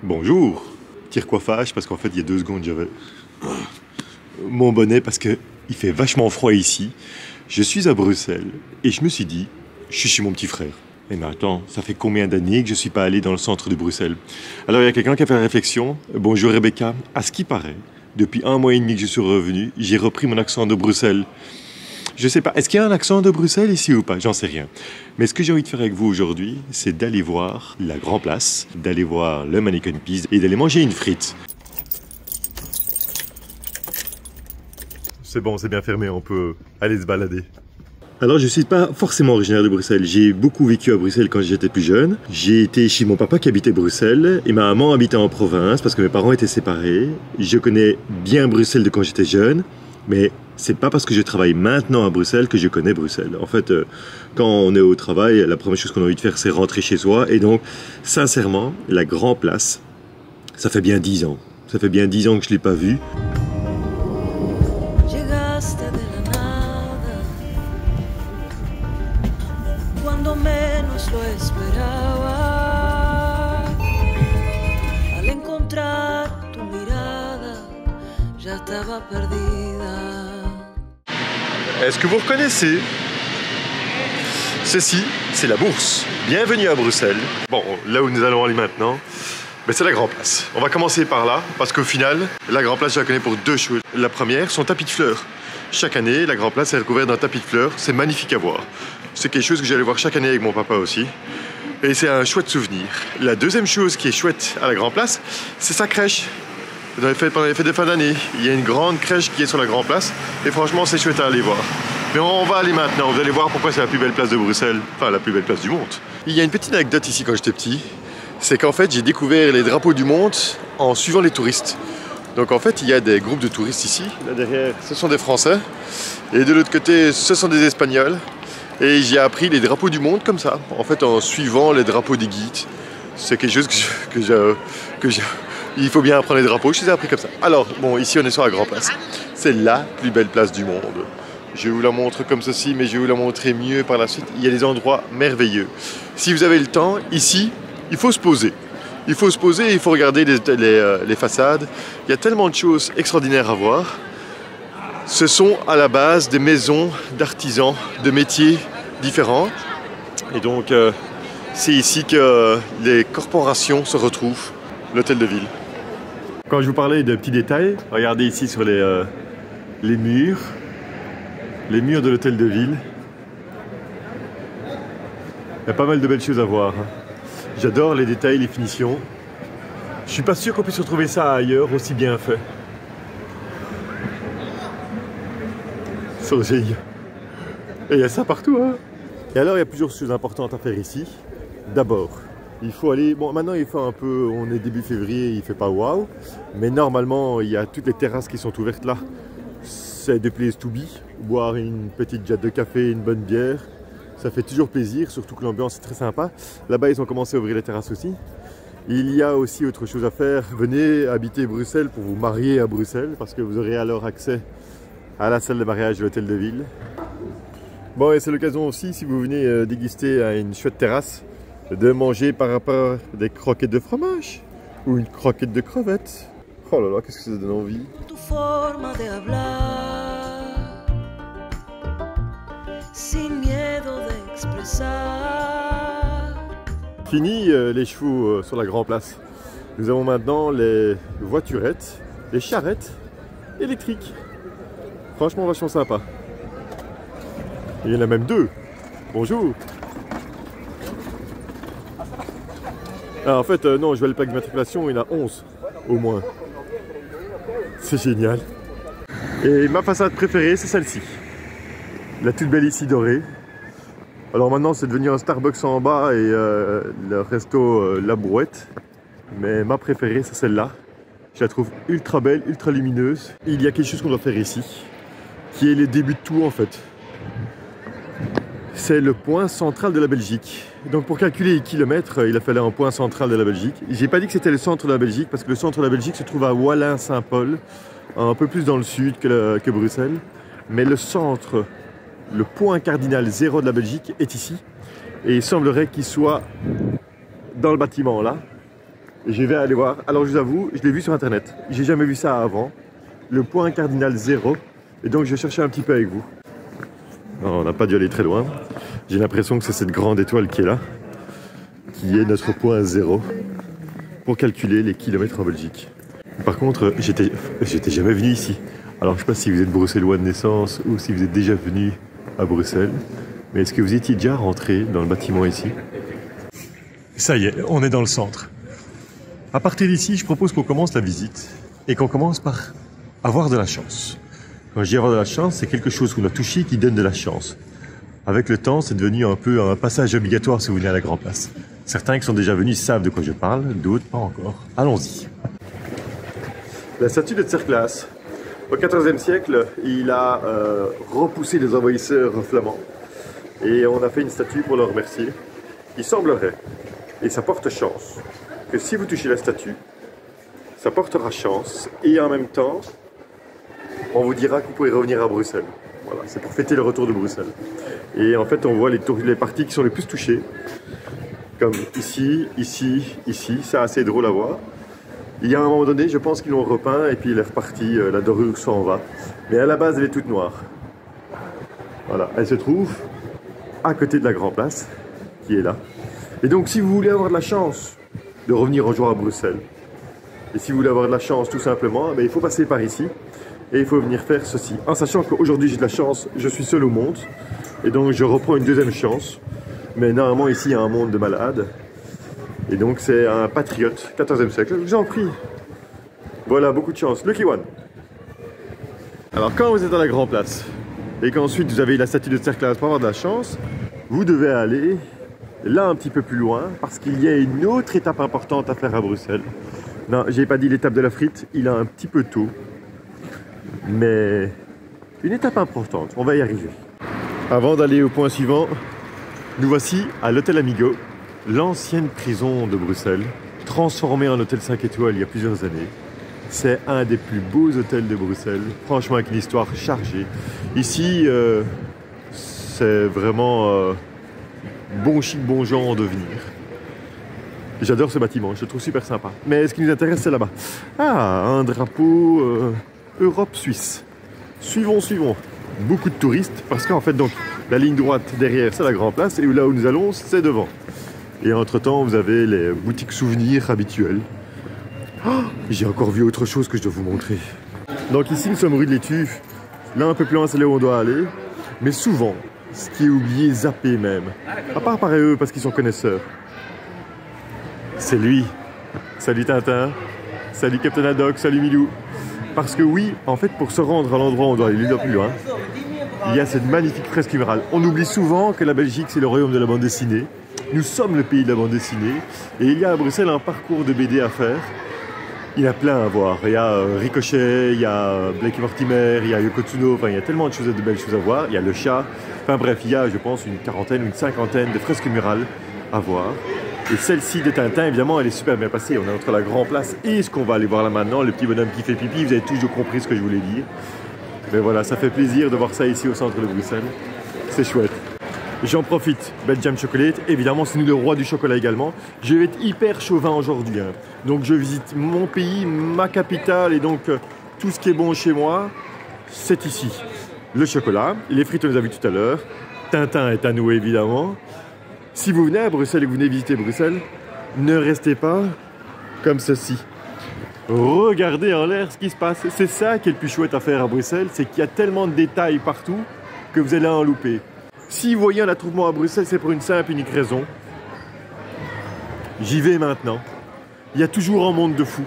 Bonjour. Petit recoiffage parce qu'en fait il y a 2 secondes j'avais mon bonnet parce que il fait vachement froid ici. Je suis à Bruxelles et je me suis dit, je suis chez mon petit frère. Mais attends, ça fait combien d'années que je suis pas allé dans le centre de Bruxelles? Alors il y a quelqu'un qui a fait la réflexion. Bonjour Rebecca. À ce qui paraît, depuis 1 mois et demi que je suis revenu, j'ai repris mon accent de Bruxelles. Je sais pas, est-ce qu'il y a un accent de Bruxelles ici ou pas? J'en sais rien. Mais ce que j'ai envie de faire avec vous aujourd'hui, c'est d'aller voir la Grand Place, d'aller voir le Manneken Pis et d'aller manger une frite. C'est bon, c'est bien fermé, on peut aller se balader. Alors je ne suis pas forcément originaire de Bruxelles, j'ai beaucoup vécu à Bruxelles quand j'étais plus jeune. J'ai été chez mon papa qui habitait Bruxelles et ma maman habitait en province parce que mes parents étaient séparés. Je connais bien Bruxelles de quand j'étais jeune, mais c'est pas parce que je travaille maintenant à Bruxelles que je connais Bruxelles. En fait, quand on est au travail, la première chose qu'on a envie de faire, c'est rentrer chez soi. Et donc, sincèrement, la Grand Place, ça fait bien 10 ans. Ça fait bien 10 ans que je ne l'ai pas vue. Est-ce que vous reconnaissez? Ceci, c'est la bourse. Bienvenue à Bruxelles. Bon, là où nous allons aller maintenant, c'est la Grand Place. On va commencer par là, parce qu'au final, la Grand Place, je la connais pour 2 choses. La première, son tapis de fleurs. Chaque année, la Grand Place est recouverte d'un tapis de fleurs. C'est magnifique à voir. C'est quelque chose que j'allais voir chaque année avec mon papa aussi. Et c'est un chouette souvenir. La deuxième chose qui est chouette à la Grand Place, c'est sa crèche. Pendant les fêtes de fin d'année, il y a une grande crèche qui est sur la Grand Place. Et franchement, c'est chouette à aller voir. Mais on va aller maintenant. Vous allez voir pourquoi c'est la plus belle place de Bruxelles. Enfin, la plus belle place du monde. Il y a une petite anecdote ici quand j'étais petit. C'est qu'en fait, j'ai découvert les drapeaux du monde en suivant les touristes. Donc en fait, il y a des groupes de touristes ici. Là derrière, ce sont des Français. Et de l'autre côté, ce sont des Espagnols. Et j'ai appris les drapeaux du monde comme ça. En fait, en suivant les drapeaux des guides. C'est quelque chose il faut bien apprendre les drapeaux, je les ai appris comme ça. Alors, bon, ici on est sur la Grand Place. C'est la plus belle place du monde. Je vous la montre comme ceci, mais je vais vous la montrer mieux par la suite. Il y a des endroits merveilleux. Si vous avez le temps, ici, il faut se poser. Il faut se poser et il faut regarder les façades. Il y a tellement de choses extraordinaires à voir. Ce sont à la base des maisons d'artisans, de métiers différents. Et donc, c'est ici que les corporations se retrouvent, l'hôtel de ville. Quand je vous parlais de petits détails, regardez ici sur les murs de l'hôtel de ville. Il y a pas mal de belles choses à voir. J'adore les détails, les finitions. Je suis pas sûr qu'on puisse retrouver ça ailleurs aussi bien fait. C'est génial. Et il y a ça partout, hein. Et alors il y a plusieurs choses importantes à faire ici. D'abord, il faut aller, bon maintenant il fait un peu, on est début février, il fait pas waouh, mais normalement il y a toutes les terrasses qui sont ouvertes là. C'est the place to be, boire une petite jatte de café, une bonne bière, ça fait toujours plaisir, surtout que l'ambiance est très sympa. Là-bas ils ont commencé à ouvrir les terrasses aussi. Il y a aussi autre chose à faire, venez habiter Bruxelles pour vous marier à Bruxelles, parce que vous aurez alors accès à la salle de mariage de l'hôtel de ville. Bon et c'est l'occasion aussi, si vous venez déguster à une chouette terrasse, de manger par rapport des croquettes de fromage ou une croquette de crevettes. Oh là là, qu'est-ce que ça donne envie. Fini les chevaux sur la Grand Place. Nous avons maintenant les voiturettes, les charrettes électriques. Franchement, vachement sympa. Et il y en a même 2. Bonjour. Ah, en fait, non, je vois le plaque d'immatriculation, il y en a 11 au moins. C'est génial. Et ma façade préférée, c'est celle-ci. La toute belle ici dorée. Alors maintenant, c'est devenu un Starbucks en bas et le resto La Brouette. Mais ma préférée, c'est celle-là. Je la trouve ultra belle, ultra lumineuse. Il y a quelque chose qu'on doit faire ici, qui est le début de tout en fait. C'est le point central de la Belgique. Donc pour calculer les kilomètres, il a fallu un point central de la Belgique. J'ai pas dit que c'était le centre de la Belgique, parce que le centre de la Belgique se trouve à Walin-Saint-Paul, un peu plus dans le sud que Bruxelles. Mais le centre, le point cardinal 0 de la Belgique est ici. Et il semblerait qu'il soit dans le bâtiment là. Et je vais aller voir. Alors je vous avoue, je l'ai vu sur internet. J'ai jamais vu ça avant. Le point cardinal 0. Et donc je vais chercher un petit peu avec vous. Non, on n'a pas dû aller très loin. J'ai l'impression que c'est cette grande étoile qui est là, qui est notre point 0 pour calculer les kilomètres en Belgique. Par contre, j'étais jamais venu ici. Alors je ne sais pas si vous êtes bruxellois de naissance ou si vous êtes déjà venu à Bruxelles. Mais est-ce que vous étiez déjà rentré dans le bâtiment ici? Ça y est, on est dans le centre. À partir d'ici, je propose qu'on commence la visite et qu'on commence par avoir de la chance. Quand je dis avoir de la chance, c'est quelque chose qu'on a touché qui donne de la chance. Avec le temps, c'est devenu un peu un passage obligatoire si vous venez à la Grand Place. Certains qui sont déjà venus savent de quoi je parle, d'autres pas encore. Allons-y. La statue de Tserclaes. Au XIVe siècle, il a repoussé les envahisseurs flamands. Et on a fait une statue pour le remercier. Il semblerait, et ça porte chance, que si vous touchez la statue, ça portera chance. Et en même temps, on vous dira que vous pouvez revenir à Bruxelles. Voilà, c'est pour fêter le retour de Bruxelles. Et en fait, on voit les parties qui sont les plus touchées. Comme ici, ici, ici. C'est assez drôle à voir. Il y a un moment donné, je pense qu'ils l'ont repeint et puis il est reparti, la dorure s'en va. Mais à la base, elle est toute noire. Voilà, elle se trouve à côté de la Grand Place, qui est là. Et donc, si vous voulez avoir de la chance de revenir un jour à Bruxelles, et si vous voulez avoir de la chance tout simplement, il faut passer par ici. Et il faut venir faire ceci. En sachant qu'aujourd'hui, j'ai de la chance, je suis seul au monde. Et donc, je reprends une deuxième chance. Mais normalement, ici, il y a un monde de malades. Et donc, c'est un patriote, 14e siècle. Je vous en prie. Voilà, beaucoup de chance. Lucky one. Alors, quand vous êtes à la Grand Place, et qu'ensuite, vous avez la statue de Tserclaes pour avoir de la chance, vous devez aller là un petit peu plus loin, parce qu'il y a une autre étape importante à faire à Bruxelles. Non, j'ai pas dit l'étape de la frite, il a un petit peu tôt. Mais une étape importante, on va y arriver. Avant d'aller au point suivant, nous voici à l'hôtel Amigo, l'ancienne prison de Bruxelles, transformée en hôtel 5 étoiles il y a plusieurs années. C'est un des plus beaux hôtels de Bruxelles, franchement avec une histoire chargée. Ici, c'est vraiment bon chic, bon genre en devenir. J'adore ce bâtiment, je le trouve super sympa. Mais ce qui nous intéresse, c'est là-bas. Ah, un drapeau Europe-Suisse. Suivons, suivons. Beaucoup de touristes, parce qu'en fait, donc, la ligne droite derrière, c'est la Grand Place, et là où nous allons, c'est devant. Et entre-temps, vous avez les boutiques souvenirs habituelles. Oh, j'ai encore vu autre chose que je dois vous montrer. Donc ici, nous sommes rue de l'Étuve. Là, un peu plus loin, c'est là où on doit aller. Mais souvent, ce qui est oublié, zappé même, à part par eux, parce qu'ils sont connaisseurs, c'est lui. Salut Tintin, salut Captain Haddock, salut Milou. Parce que oui, en fait, pour se rendre à l'endroit où on doit aller plus loin, il y a cette magnifique fresque murale. On oublie souvent que la Belgique, c'est le royaume de la bande dessinée. Nous sommes le pays de la bande dessinée. Et il y a à Bruxelles un parcours de BD à faire. Il y a plein à voir. Il y a Ricochet, il y a Blake et Mortimer, il y a Yoko Tsuno. Enfin, il y a tellement de belles choses à voir. Il y a le chat. Enfin bref, il y a, je pense, une quarantaine ou une cinquantaine de fresques murales à voir. Et celle-ci de Tintin, évidemment, elle est super bien passée. On est entre la Grand Place et ce qu'on va aller voir là maintenant, le petit bonhomme qui fait pipi. Vous avez toujours compris ce que je voulais dire. Mais voilà, ça fait plaisir de voir ça ici au centre de Bruxelles. C'est chouette. J'en profite, Belgium Chocolate, évidemment c'est nous le roi du chocolat également. Je vais être hyper chauvin aujourd'hui, hein. Donc je visite mon pays, ma capitale et donc tout ce qui est bon chez moi, c'est ici. Le chocolat, les frites on les a vues tout à l'heure, Tintin est à nous évidemment. Si vous venez à Bruxelles et que vous venez visiter Bruxelles, ne restez pas comme ceci. Regardez en l'air ce qui se passe. C'est ça qui est le plus chouette à faire à Bruxelles, c'est qu'il y a tellement de détails partout que vous allez en louper. Si vous voyez un attroupement à Bruxelles, c'est pour une simple et unique raison. J'y vais maintenant. Il y a toujours un monde de fous.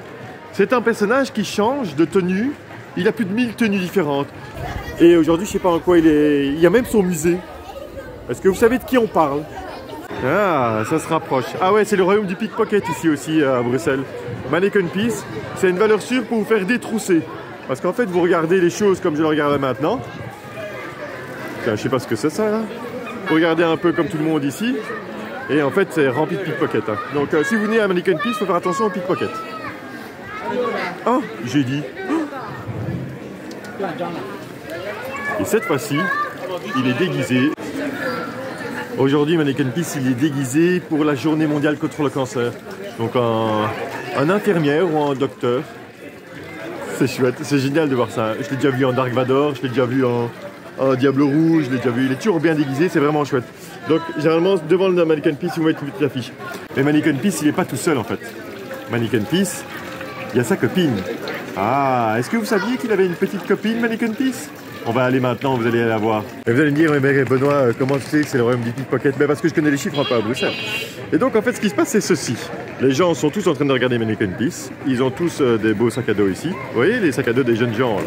C'est un personnage qui change de tenue. Il a plus de 1000 tenues différentes. Et aujourd'hui, je sais pas en quoi il est. Il y a même son musée. Est-ce que vous savez de qui on parle? Ah, ça se rapproche. Ah ouais, c'est le royaume du pickpocket ici aussi à Bruxelles. Mannequin Piece, c'est une valeur sûre pour vous faire détrousser. Parce qu'en fait, vous regardez les choses comme je le regarde maintenant. Je sais pas ce que c'est ça là. Regardez un peu comme tout le monde ici. Et en fait c'est rempli de pickpocket. Hein. Donc si vous venez à Mannequin Piece, il faut faire attention aux pickpocket. Oh, j'ai dit. Et cette fois-ci, il est déguisé. Aujourd'hui, Mannequin Piece, il est déguisé pour la journée mondiale contre le cancer. Donc en infirmière ou en docteur. C'est chouette, c'est génial de voir ça. Je l'ai déjà vu en Dark Vador, je l'ai déjà vu en Diable Rouge, je l'ai déjà vu. Il est toujours bien déguisé, c'est vraiment chouette. Donc généralement, devant le Mannequin Peace, vous mettez une petite affiche. Mais Mannequin Peace, il n'est pas tout seul en fait. Mannequin Peace, il y a sa copine. Ah, est-ce que vous saviez qu'il avait une petite copine, Mannequin Peace? On va aller maintenant, vous allez la voir. Et vous allez me dire, mais Benoît, comment tu sais que c'est le royaume du pickpocket? Ben parce que je connais les chiffres un peu à Bruxelles. Et donc en fait, ce qui se passe, c'est ceci. Les gens sont tous en train de regarder Mannequin Peace. Ils ont tous des beaux sacs à dos ici. Vous voyez les sacs à dos des jeunes gens là,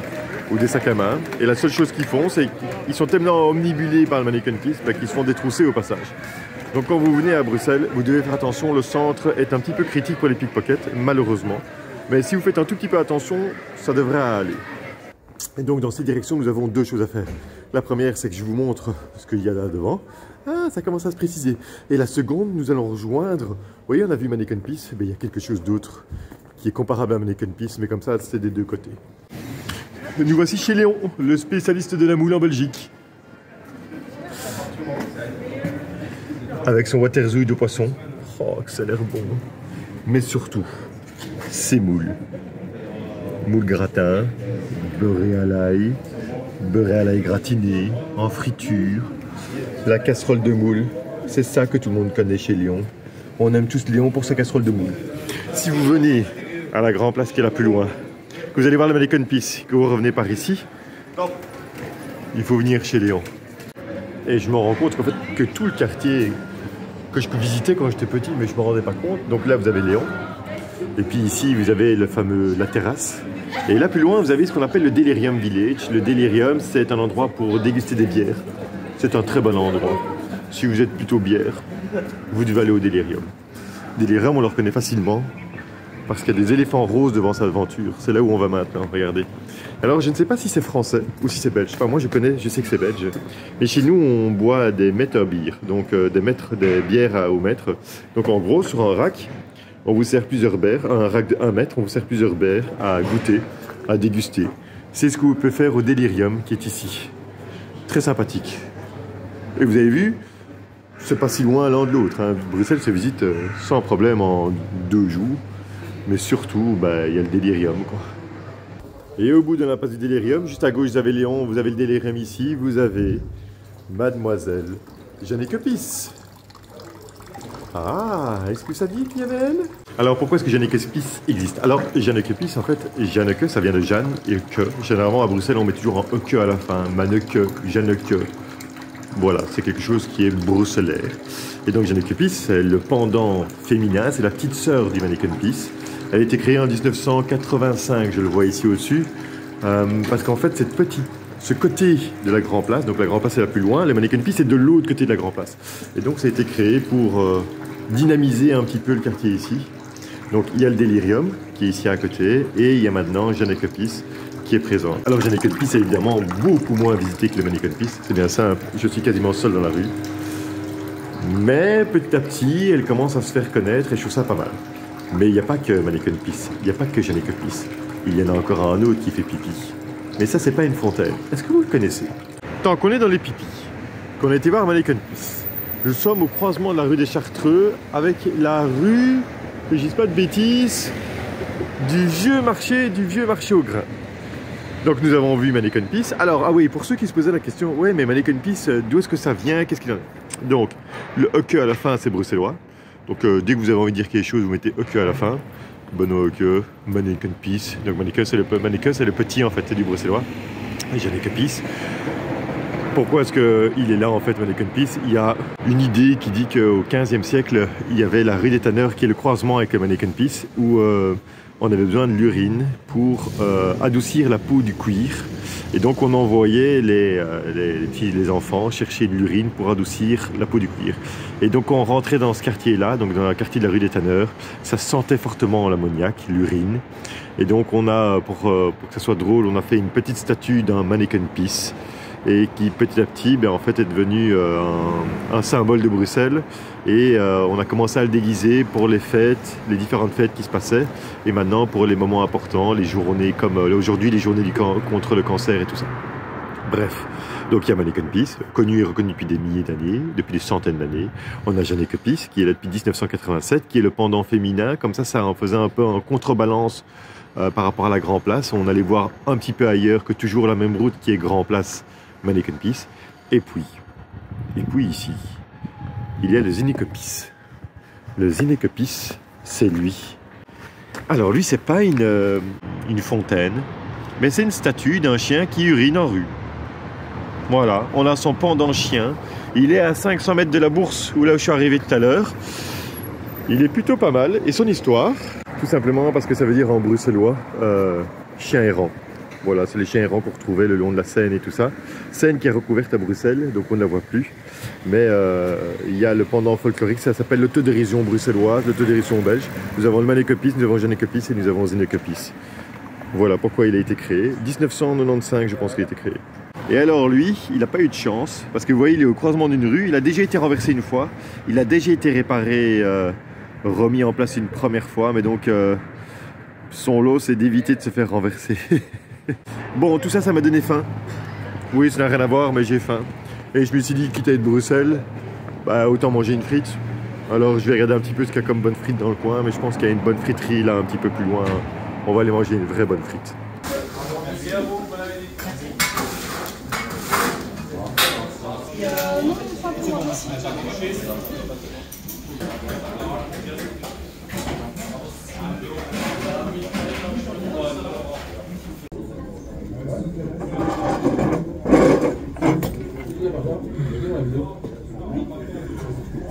ou des sacs à main. Et la seule chose qu'ils font, c'est qu'ils sont tellement omnibulés par le Mannequin Peace qu'ils se font détrousser au passage. Donc quand vous venez à Bruxelles, vous devez faire attention. Le centre est un petit peu critique pour les pickpockets, malheureusement. Mais si vous faites un tout petit peu attention, ça devrait aller. Et donc dans cette direction, nous avons deux choses à faire. La première, c'est que je vous montre ce qu'il y a là devant. Ah, ça commence à se préciser. Et la seconde, nous allons rejoindre... Vous voyez, on a vu Mannequin Peace, il y a quelque chose d'autre qui est comparable à Mannequin Peace, mais comme ça, c'est des deux côtés. Nous voici chez Léon, le spécialiste de la moule en Belgique. Avec son waterzouille de poisson. Oh, que ça a l'air bon. Mais surtout, ces moules. Moule gratin, beurré à l'ail gratiné, en friture, la casserole de moule. C'est ça que tout le monde connaît chez Léon. On aime tous Léon pour sa casserole de moule. Si vous venez à la grande place qui est là plus loin, que vous allez voir le Mannequin Peace, que vous revenez par ici, il faut venir chez Léon. Et je me rends compte qu'en fait, que tout le quartier que je peux visiter quand j'étais petit, mais je ne me rendais pas compte. Donc là, vous avez Léon. Et puis ici, vous avez la terrasse. Et là, plus loin, vous avez ce qu'on appelle le Delirium Village. Le Delirium, c'est un endroit pour déguster des bières. C'est un très bon endroit. Si vous êtes plutôt bière, vous devez aller au Delirium. Delirium, on le reconnaît facilement parce qu'il y a des éléphants roses devant sa aventure. C'est là où on va maintenant, regardez. Alors, je ne sais pas si c'est français ou si c'est belge. Enfin, moi, je sais que c'est belge. Mais chez nous, on boit des Meterbier, donc des bières au mètre. Donc, en gros, sur un rack, on vous sert plusieurs bières, un rack de 1 mètre, on vous sert plusieurs bières à goûter, à déguster. C'est ce que vous pouvez faire au Delirium qui est ici. Très sympathique. Et vous avez vu, c'est pas si loin l'un de l'autre. Hein. Bruxelles se visite sans problème en 2 jours. Mais surtout, il y a le Delirium, quoi. Et au bout de l'impasse du Delirium, juste à gauche, vous avez Léon, vous avez le Delirium ici, vous avez Mademoiselle Jeanneke Peace. Ah, est-ce que ça dit qu'il y avait elle? Alors pourquoi est-ce que Jeanneke Peace existe? Alors Jeanneke Peace, en fait, Jeanneke, ça vient de Jeanne et que. Généralement à Bruxelles, on met toujours un que à la fin. Manneke, Jeanneke. Voilà, c'est quelque chose qui est bruxellaire. Et donc Jeanneke Peace, c'est le pendant féminin, c'est la petite sœur du Mannequin Peace. Elle a été créée en 1985, je le vois ici au-dessus, parce qu'en fait, ce côté de la Grand Place, donc la Grand Place est la plus loin, le Mannequin Peace est de l'autre côté de la Grand Place. Et donc ça a été créé pour dynamiser un petit peu le quartier ici. Donc il y a le Delirium qui est ici à côté, et il y a maintenant Jeanneke Peace qui est présent. Alors Jeanneke Peace est évidemment beaucoup moins visité que le Mannequin Peace, c'est bien simple, je suis quasiment seul dans la rue. Mais petit à petit, elle commence à se faire connaître et je trouve ça pas mal. Mais il n'y a pas que Mannequin Peace, il n'y a pas que Jeanneke Peace. Il y en a encore un autre qui fait pipi. Mais ça, c'est pas une fontaine. Est-ce que vous le connaissez? Tant qu'on est dans les pipis, qu'on a été voir Mannequin Peace, nous sommes au croisement de la rue des Chartreux avec la rue, que je dise pas de bêtises, du vieux marché au grain. Donc nous avons vu Mannequin Peace. Alors, ah oui, pour ceux qui se posaient la question, ouais, mais Mannequin Peace, d'où est-ce que ça vient? Qu'est-ce qu'il en est? Donc, le Heuke à la fin, c'est bruxellois. Donc dès que vous avez envie de dire quelque chose, vous mettez Heuke à la fin. Benoît Heuke, Mannequin Peace. Donc Mannequin, c'est le petit en fait, c'est du bruxellois. Et Jeanneke Peace. Pourquoi est-ce qu'il est là en fait, Mannequin Peace? Il y a une idée qui dit qu'au 15e siècle, il y avait la rue des Tanneurs qui est le croisement avec le Mannequin Peace, où on avait besoin de l'urine pour adoucir la peau du cuir. Et donc on envoyait les enfants chercher de l'urine pour adoucir la peau du cuir. Et donc on rentrait dans ce quartier-là, donc dans le quartier de la rue des Tanneurs, ça sentait fortement l'ammoniac, l'urine. Et donc on a, pour que ça soit drôle, on a fait une petite statue d'un Mannequin Peace. Et qui petit à petit en fait est devenu un symbole de Bruxelles et on a commencé à le déguiser pour les fêtes, les différentes fêtes qui se passaient et maintenant pour les moments importants, les journées comme aujourd'hui les journées contre le cancer et tout ça. Bref, Donc il y a Manneken Pis, connu et reconnu depuis des milliers d'années, depuis des centaines d'années. On a Janneke Pis, qui est là depuis 1987, qui est le pendant féminin. Comme ça en faisait un peu en contrebalance par rapport à la Grand Place. On allait voir un petit peu ailleurs que toujours la même route qui est Grand Place, Manneken Pis. Et puis ici, il y a le Zinneke Pis. Le Zinneke Pis, c'est lui. Alors lui, c'est pas une fontaine, mais c'est une statue d'un chien qui urine en rue. Voilà, on a son pendant chien. Il est à 500 mètres de la bourse où là où je suis arrivé tout à l'heure. Il est plutôt pas mal. Et son histoire, tout simplement parce que ça veut dire en bruxellois chien errant. Voilà, c'est les chiens errants qu'on retrouvait le long de la Seine et tout ça. Seine qui est recouverte à Bruxelles, donc on ne la voit plus. Mais il y a le pendant folklorique, ça s'appelle l'autodérision bruxelloise, l'autodérision belge. Nous avons le Manneken Pis, nous avons Janneke Pis et nous avons Zinneke Pis. Voilà pourquoi il a été créé. 1995, je pense qu'il a été créé. Et alors lui, il n'a pas eu de chance, parce que vous voyez, il est au croisement d'une rue, il a déjà été renversé une fois, il a déjà été réparé, remis en place une première fois, mais donc son lot, c'est d'éviter de se faire renverser. Bon, tout ça, ça m'a donné faim. Oui, ça n'a rien à voir, mais j'ai faim. Et je me suis dit, quitte à être Bruxelles, bah, autant manger une frite. Alors je vais regarder un petit peu ce qu'il y a comme bonne frite dans le coin, mais je pense qu'il y a une bonne friterie là, un petit peu plus loin. On va aller manger une vraie bonne frite.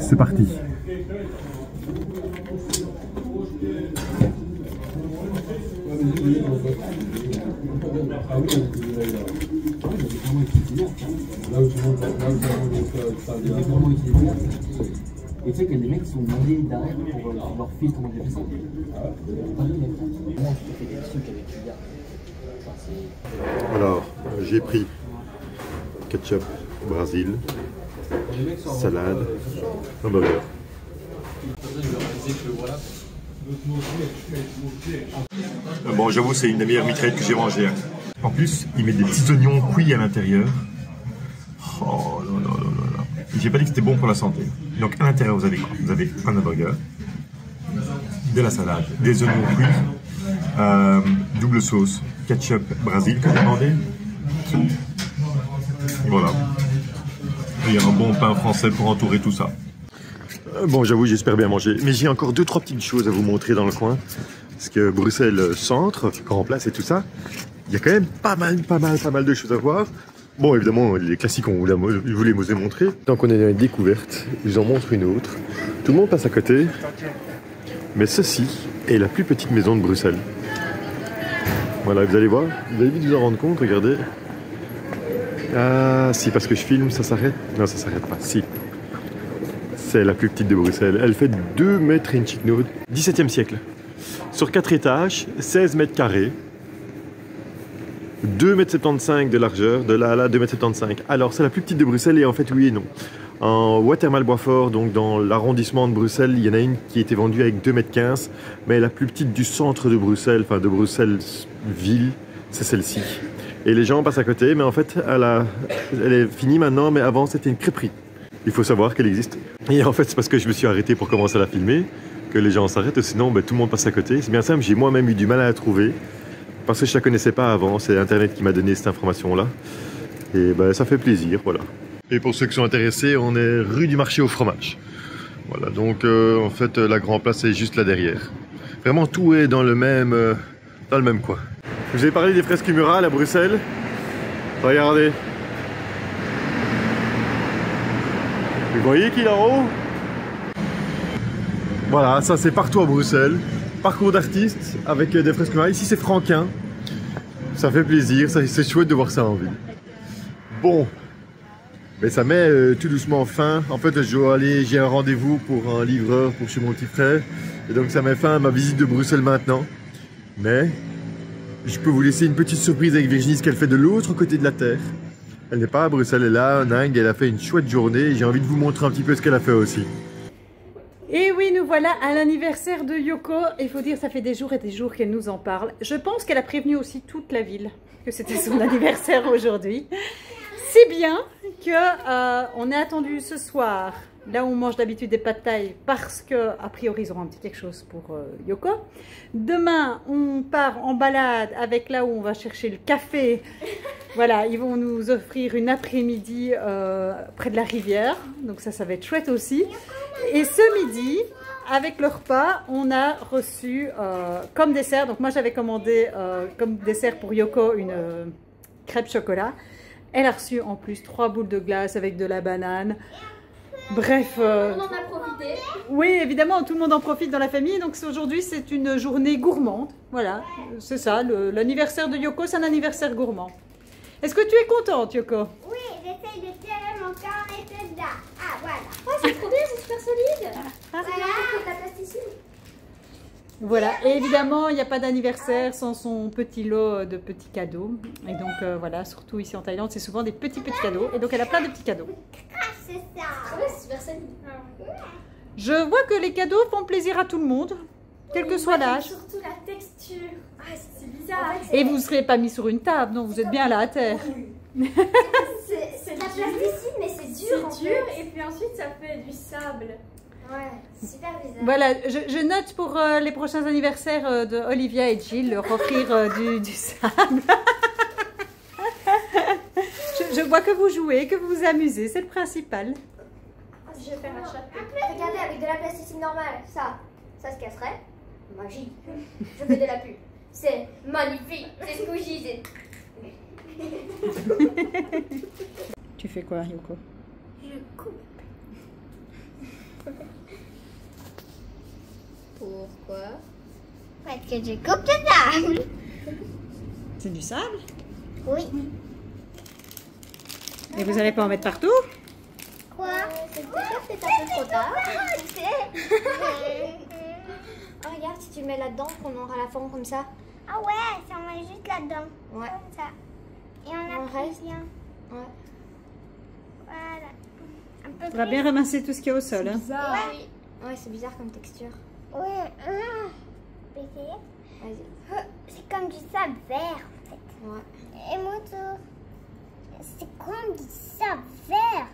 C'est parti. Et tu sais que les mecs sont demandés derrière pour leur fil, comment j'ai fait ça. Alors, j'ai pris ketchup, Brésil, salade, un burger. Bon, j'avoue, c'est une des meilleures mitraillettes que j'ai mangées. En plus, ils mettent des petits oignons cuits à l'intérieur. Oh là là là là. J'ai pas dit que c'était bon pour la santé. Donc à l'intérieur, vous avez quoi? Vous avez un hamburger, de la salade, des oignons cuits, double sauce, ketchup Brésil que j'ai demandé. Voilà. Et il y a un bon pain français pour entourer tout ça. Bon, j'avoue, j'espère bien manger. Mais j'ai encore 2-3 petites choses à vous montrer dans le coin. Parce que Bruxelles Centre, Grand Place et tout ça, il y a quand même pas mal de choses à voir. Bon, évidemment, les classiques, je vous les ai montrés. Tant qu'on est dans les découvertes, je vous en montre une autre. Tout le monde passe à côté. Mais ceci est la plus petite maison de Bruxelles. Voilà, vous allez voir. Vous allez vite vous en rendre compte, regardez. Ah, si, parce que je filme, ça s'arrête? Non, ça s'arrête pas. Si. C'est la plus petite de Bruxelles. Elle fait 2 mètres et une chic note. 17e siècle. Sur 4 étages, 16 mètres carrés. 2,75 m de largeur, de là à là 2,75 m. Alors c'est la plus petite de Bruxelles et en fait oui et non. En Watermal-Boisfort, donc dans l'arrondissement de Bruxelles, il y en a une qui a été vendue avec 2,15 m, mais la plus petite du centre de Bruxelles, enfin de Bruxelles ville, c'est celle-ci. Et les gens passent à côté, mais en fait elle est finie maintenant, mais avant c'était une crêperie. Il faut savoir qu'elle existe. Et en fait c'est parce que je me suis arrêté pour commencer à la filmer que les gens s'arrêtent, sinon tout le monde passe à côté. C'est bien simple, j'ai moi-même eu du mal à la trouver. Parce que je ne la connaissais pas avant, c'est Internet qui m'a donné cette information-là. Et ça fait plaisir, voilà. Et pour ceux qui sont intéressés, on est rue du marché au fromage. Voilà, donc en fait, la Grand Place est juste là derrière. Vraiment, tout est dans le même coin. Je vous ai parlé des fresques murales à Bruxelles. Regardez. Vous voyez qu'il est en haut? Voilà, ça c'est partout à Bruxelles. Parcours d'artistes avec des fresques murales. Ici c'est franquin. Ça fait plaisir, c'est chouette de voir ça en ville. Bon, mais ça met tout doucement fin. En fait, j'ai un rendez-vous pour un livreur pour chez mon petit frère. Et donc ça met fin à ma visite de Bruxelles maintenant. Mais je peux vous laisser une petite surprise avec Virginie, ce qu'elle fait de l'autre côté de la Terre. Elle n'est pas à Bruxelles, elle est là, en Inde, elle a fait une chouette journée. Et j'ai envie de vous montrer un petit peu ce qu'elle a fait aussi. Et oui, nous voilà à l'anniversaire de Yoko. Il faut dire, ça fait des jours et des jours qu'elle nous en parle. Je pense qu'elle a prévenu aussi toute la ville que c'était son anniversaire aujourd'hui. Si bien que on est attendu ce soir, là où on mange d'habitude des pâtes de taille, parce que a priori ils auront un petit quelque chose pour Yoko. Demain, on part en balade avec là où on va chercher le café. Voilà, ils vont nous offrir une après-midi près de la rivière, donc ça va être chouette aussi. Et ce midi, avec le repas, on a reçu comme dessert, donc moi j'avais commandé comme dessert pour Yoko une crêpe chocolat. Elle a reçu en plus 3 boules de glace avec de la banane. Bref. On en a profité. Oui, évidemment, tout le monde en profite dans la famille. Donc aujourd'hui, c'est une journée gourmande. Voilà, c'est ça. L'anniversaire de Yoko, c'est un anniversaire gourmand. Est-ce que tu es contente, Yoko? Oui, j'essaye de tirer mon corps et c'est là. Ah, voilà. Oh, c'est trop bien, c'est super solide. Voilà. C'est de la plasticine. Voilà, et évidemment, il n'y a pas d'anniversaire sans son petit lot de petits cadeaux. Et donc voilà, surtout ici en Thaïlande, c'est souvent des petits cadeaux. Et donc elle a plein de petits cadeaux. Ah, c'est ça. Trop bien, c'est super solide. Je vois que les cadeaux font plaisir à tout le monde, quel que soit l'âge. Surtout la texture. Ah, c'est bizarre. Et vous ne serez pas mis sur une table, non, vous êtes bien là à terre. C'est de la plasticine, mais c'est dur. C'est dur et puis ensuite ça fait du sable. Ouais, c'est super bizarre. Voilà, je note pour les prochains anniversaires de Olivia et Jill leur offrir du sable. je vois que vous jouez, que vous vous amusez, c'est le principal. Je vais faire un chapeau. Regardez, avec de la plasticine normale, ça se casserait. Magie. Je fais de la pub. C'est magnifique. C'est squishy. Tu fais quoi, Yoko? Je coupe. Pourquoi? Parce que je coupe de sable. C'est du sable? Oui. Et vous n'allez pas en mettre partout? Quoi? C'est peut-être un peu trop tard. Ah, Oh, regarde, si tu le mets là-dedans, qu'on aura la forme comme ça. Ah ouais, ça on met juste là-dedans. Ouais. Comme ça. Et on On a reste. bien. Ouais. Voilà. Un peu On va bien ramasser tout ce qu'il y a au sol. Hein. Oui. Ouais, c'est bizarre comme texture. Ouais. Peux essayer? Vas-y. C'est comme du sable vert en fait. Ouais. Et mon tour. C'est comme du sable vert.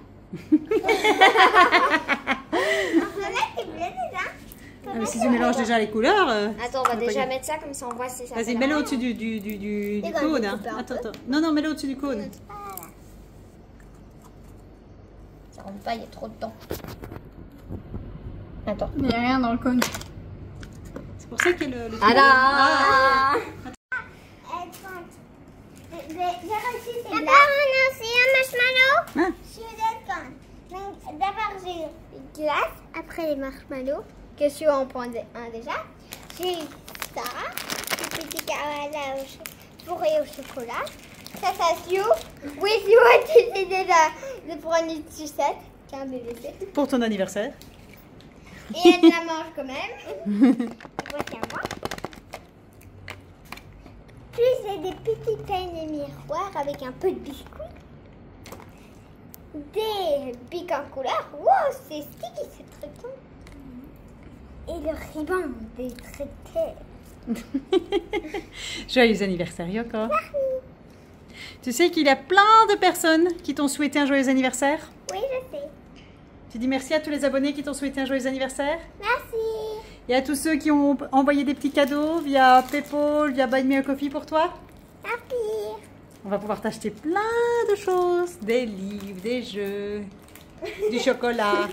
C'est bleu déjà. Ah, mais si tu mélanges déjà les couleurs... Attends, on va déjà mettre ça comme ça on voit si ça. Vas-y, mets-le au-dessus du cône. Hein. Attends. Non, mets-le au-dessus du cône. Voilà. Ça rentre pas, il y a trop de temps. Attends. Il n'y a rien dans le cône. C'est pour ça qu'il y a le Ah J'ai reçu ces blagues. On a aussi un marshmallow. Ah. Je suis d'accord. Donc, d'abord, j'ai les glaces, après les marshmallows, que je en prends un déjà. J'ai ça, les petits caramels fourrés au chocolat. Ça, you. Oui, si moi, tu sais déjà de prendre une sucette, qu'un bébé fait. Pour ton anniversaire. Et elle la mange quand même. Voici à moi. Puis j'ai des petits peignets miroirs avec un peu de biscuits. Des bics en couleur. Wow, c'est sticky, c'est très bon. Et le ruban des traités. Joyeux anniversaire, Yoko. Tu sais qu'il y a plein de personnes qui t'ont souhaité un joyeux anniversaire? Oui, je sais. Tu dis merci à tous les abonnés qui t'ont souhaité un joyeux anniversaire? Merci. Et à tous ceux qui ont envoyé des petits cadeaux via PayPal, via Buy Me a Coffee pour toi? Merci. On va pouvoir t'acheter plein de choses. Des livres, des jeux, du chocolat.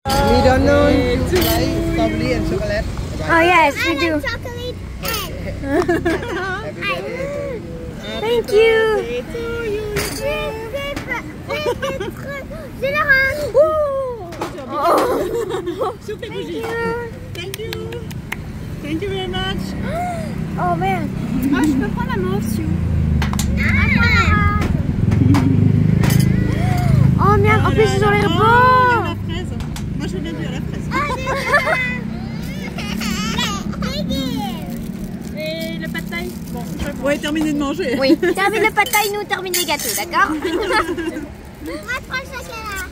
We don't know if you like strawberry and chocolate. Oh yes, we do. Chocolate egg. Happy birthday. Thank you. Je le rends. Souffle les bougies. Thank you. Thank you very much. Oh man. Ah, je peux prendre la main aussi. Oh merde, en plus ils ont l'air bons. La fraise. Moi je veux bien dire la fraise. Et le pad thai? Bon, je vais terminer de manger. Oui, termine le pad thai, nous termine les gâteaux, d'accord? Moi je prends le chocolat.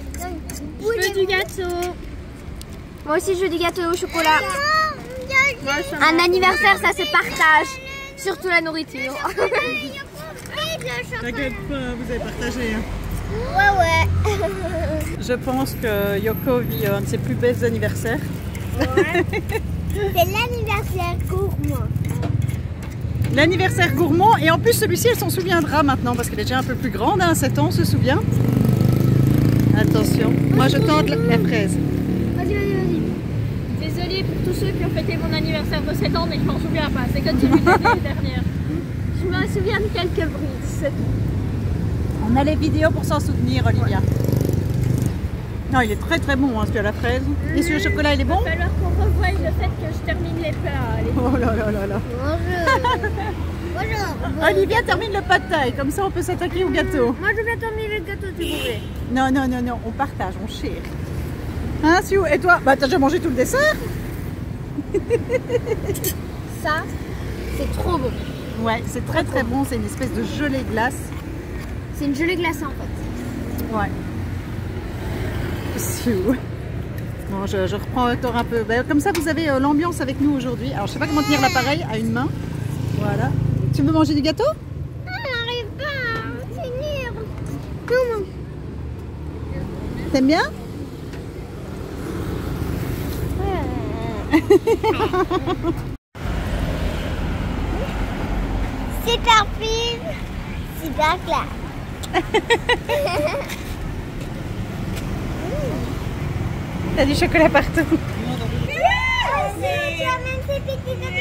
Je veux du gâteau. Moi aussi je veux du gâteau au chocolat. Un anniversaire ça se partage, surtout la nourriture. avec le chocolat. T'inquiète pas, vous avez partagé. Hein. Ouais. Je pense que Yoko vit un de ses plus belles anniversaires. Ouais. C'est l'anniversaire gourmand. L'anniversaire gourmand, et en plus celui-ci elle s'en souviendra maintenant parce qu'elle est déjà un peu plus grande, hein, 7 ans, on se souvient. Attention, moi je tente la fraise. Vas-y. Désolée pour tous ceux qui ont fêté mon anniversaire de 7 ans, mais je m'en souviens pas. C'est comme celui de l'année dernière. Je me souviens de quelques bruits, c'est tout. On a les vidéos pour s'en souvenir, Olivia. Non, il est très très bon, hein, celui à la fraise. Et celui au chocolat, il est bon? Il va falloir qu'on revoie le fait que je termine les plats. Allez. Oh là là là là. Bonjour. Olivia termine le pad thai, comme ça on peut s'attaquer au gâteau. Moi je vais terminer le gâteau si vous voulez. Non, on partage, on share. Hein, Siou? Et toi? Bah t'as déjà mangé tout le dessert? Ça, c'est trop bon. Ouais, c'est très très bon, c'est une espèce de gelée glace. C'est une gelée glacée en fait. Ouais. Siou. Bon, je reprends Hector un peu. Ben, comme ça, vous avez l'ambiance avec nous aujourd'hui. Alors, je sais pas comment tenir l'appareil à une main. Voilà. Tu veux manger du gâteau? On n'arrive pas à finir. Non. T'aimes bien? C'est parfait. C'est bien clair. T'as du chocolat partout. Tu amènes ces petits J'ai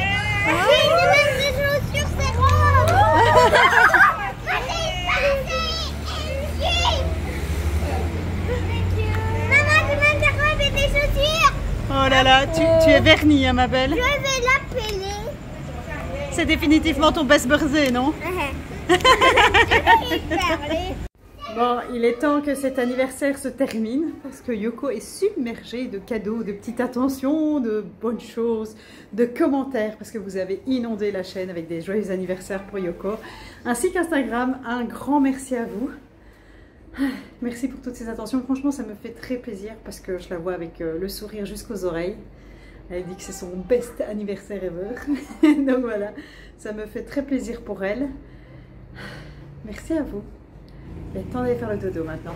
même des chaussures, c'est rose. Allez, maman, tu m'as des robes et des chaussures. Oh là là, tu es vernie, hein, ma belle. Je vais l'appeler. C'est définitivement ton best birthday, non? Bon, il est temps que cet anniversaire se termine parce que Yoko est submergée de cadeaux, de petites attentions, de bonnes choses, de commentaires parce que vous avez inondé la chaîne avec des joyeux anniversaires pour Yoko, ainsi qu'Instagram. Un grand merci à vous. Merci pour toutes ces attentions. Franchement, ça me fait très plaisir parce que je la vois avec le sourire jusqu'aux oreilles. Elle dit que c'est son best anniversaire ever. Donc voilà, ça me fait très plaisir pour elle. Merci à vous. Il est temps d'aller faire le dodo maintenant.